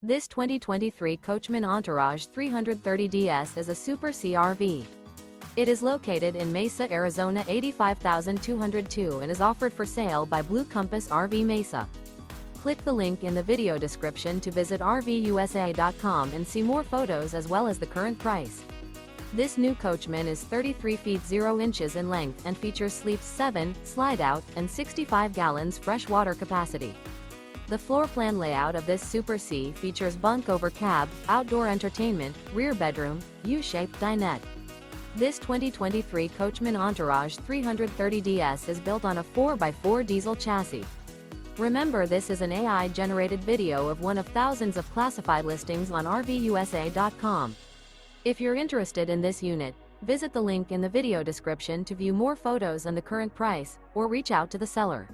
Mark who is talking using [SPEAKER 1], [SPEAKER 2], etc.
[SPEAKER 1] This 2023 Coachmen Entourage 330DS is a Super C RV. It is located in Mesa, Arizona 85202 and is offered for sale by Blue Compass RV Mesa. Click the link in the video description to visit RVUSA.com and see more photos as well as the current price. This new Coachmen is 33 feet 0 inches in length and features sleeps 7, slide-out, and 65 gallons fresh water capacity. The floor plan layout of this Super C features bunk over cab, outdoor entertainment, rear bedroom, U-shaped dinette. This 2023 Coachmen Entourage 330DS is built on a 4x4 diesel chassis. Remember, this is an AI-generated video of one of thousands of classified listings on RVUSA.com. If you're interested in this unit, visit the link in the video description to view more photos and the current price, or reach out to the seller.